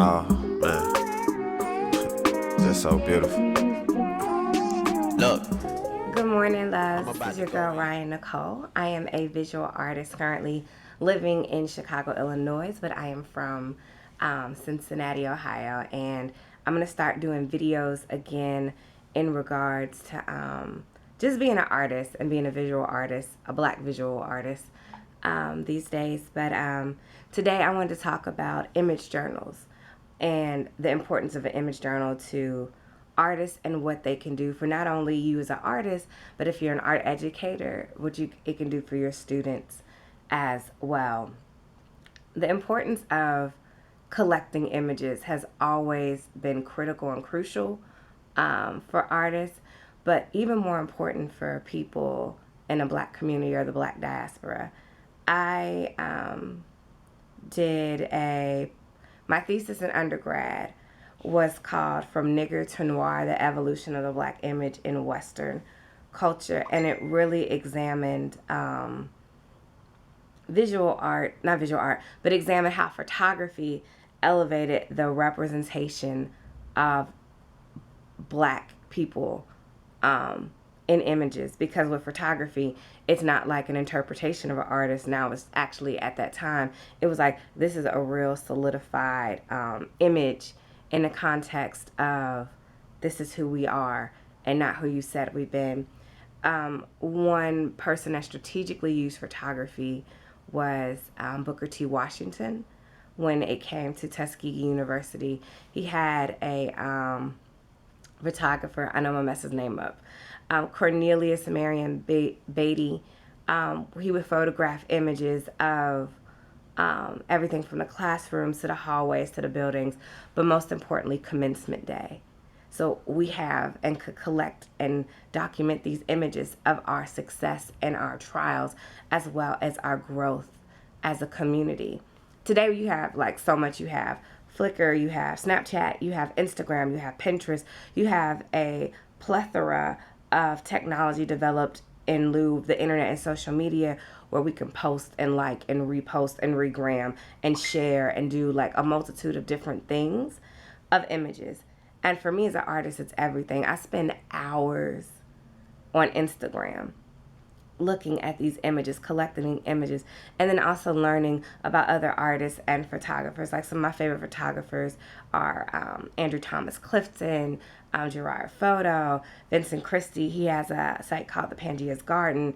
Oh, man. Just so beautiful. Look. Good morning, loves. This is your girl, Ryan Nicole. I am a visual artist currently living in Chicago, Illinois, but I am from Cincinnati, Ohio, and I'm going to start doing videos again in regards to just being an artist and being a visual artist, a black visual artist these days. But today I wanted to talk about image journals and the importance of an image journal to artists and what they can do for not only you as an artist, but if you're an art educator, it can do for your students as well. The importance of collecting images has always been critical and crucial for artists, but even more important for people in the black community or the black diaspora. I my thesis in undergrad was called From Nigger to Noir, the Evolution of the Black Image in Western Culture. And it really examined not visual art, but examined how photography elevated the representation of black people in images. Because with photography, it's not like an interpretation of an artist. Now it's actually, at that time, it was like, this is a real solidified image in the context of this is who we are and not who you said we've been. One person that strategically used photography was Booker T. Washington. When it came to Tuskegee University, he had a photographer, I know I'm gonna mess his name up, Cornelius Marion Beatty. He would photograph images of everything from the classrooms to the hallways to the buildings, but most importantly, commencement day. So we have and could collect and document these images of our success and our trials, as well as our growth as a community. Today you have like so much. You have Flickr, you have Snapchat, you have Instagram, you have Pinterest, you have a plethora of technology developed in lieu of the internet and social media, where we can post and like and repost and regram and share and do like a multitude of different things of images. And for me as an artist, it's everything. I spend hours on Instagram looking at these images, collecting images, and then also learning about other artists and photographers. Like some of my favorite photographers are Andrew Thomas Clifton, Gerard Photo, Vincent Christie. He has a site called the Pangea's Garden,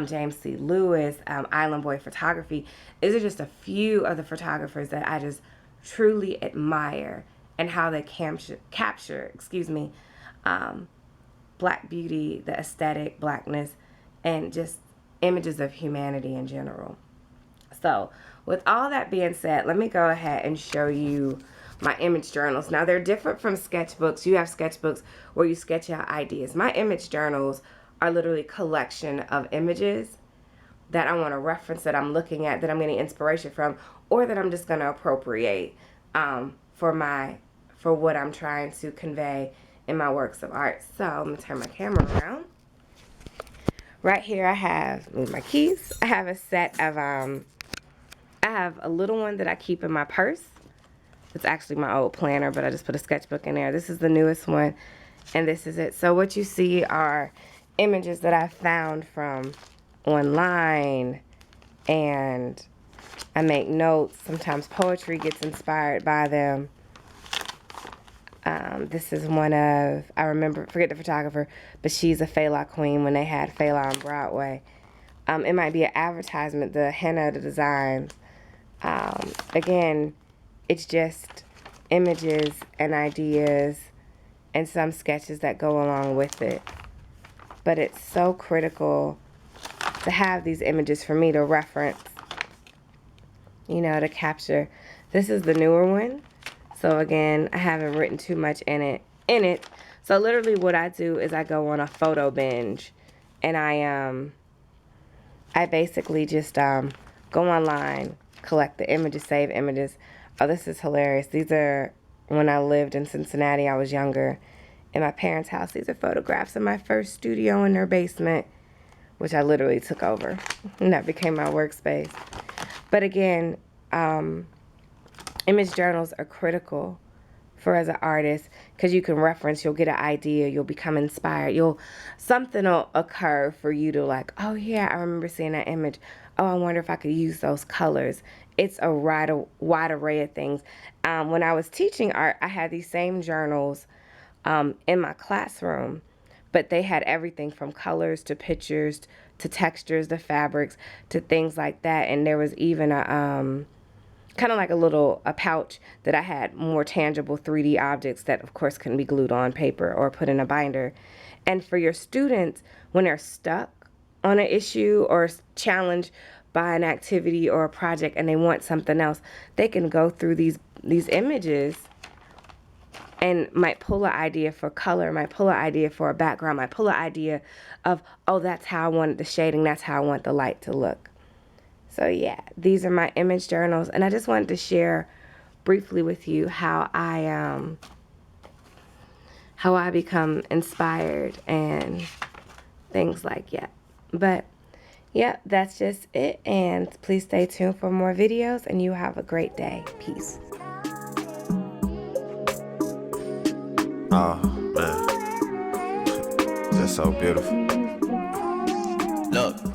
James C. Lewis, Island Boy Photography. These are just a few of the photographers that I just truly admire and how they capture black beauty, the aesthetic, blackness, and just images of humanity in general. So with all that being said, let me go ahead and show you my image journals. Now they're different from sketchbooks. You have sketchbooks where you sketch out ideas. My image journals are literally a collection of images that I want to reference, that I'm looking at, that I'm getting inspiration from, or that I'm just going to appropriate for what I'm trying to convey in my works of art. So I'm going to turn my camera around. Right here I have my keys. I have a set of, I have a little one that I keep in my purse. It's actually my old planner, but I just put a sketchbook in there. This is the newest one, and this is it. So what you see are images that I found from online, and I make notes. Sometimes poetry gets inspired by them. This is one of, forget the photographer, but she's a Fela queen when they had Fela on Broadway. It might be an advertisement, the henna, the designs. Again, it's just images and ideas and some sketches that go along with it. But it's so critical to have these images for me to reference, to capture. This is the newer one. So again, I haven't written too much in it. So literally what I do is I go on a photo binge, and I basically just go online, collect the images, save images. Oh, this is hilarious. These are when I lived in Cincinnati. I was younger, in my parents' house. These are photographs of my first studio in their basement, which I literally took over, and that became my workspace. But again, image journals are critical for as an artist, because you can reference, you'll get an idea, you'll become inspired, something will occur for you to like, oh yeah, I remember seeing that image. Oh, I wonder if I could use those colors. It's a wide array of things. When I was teaching art, I had these same journals in my classroom, but they had everything from colors to pictures to textures to fabrics to things like that. And there was even a kind of like a pouch that I had more tangible 3D objects that of course couldn't be glued on paper or put in a binder. And for your students, when they're stuck on an issue or challenged by an activity or a project and they want something else, they can go through these images and might pull an idea for color, might pull an idea for a background, might pull an idea of, oh, that's how I wanted the shading, that's how I want the light to look. So yeah, these are my image journals, and I just wanted to share briefly with you how I become inspired and things like that. But yeah, that's just it, and please stay tuned for more videos, and you have a great day. Peace. Oh man, just so beautiful. Look.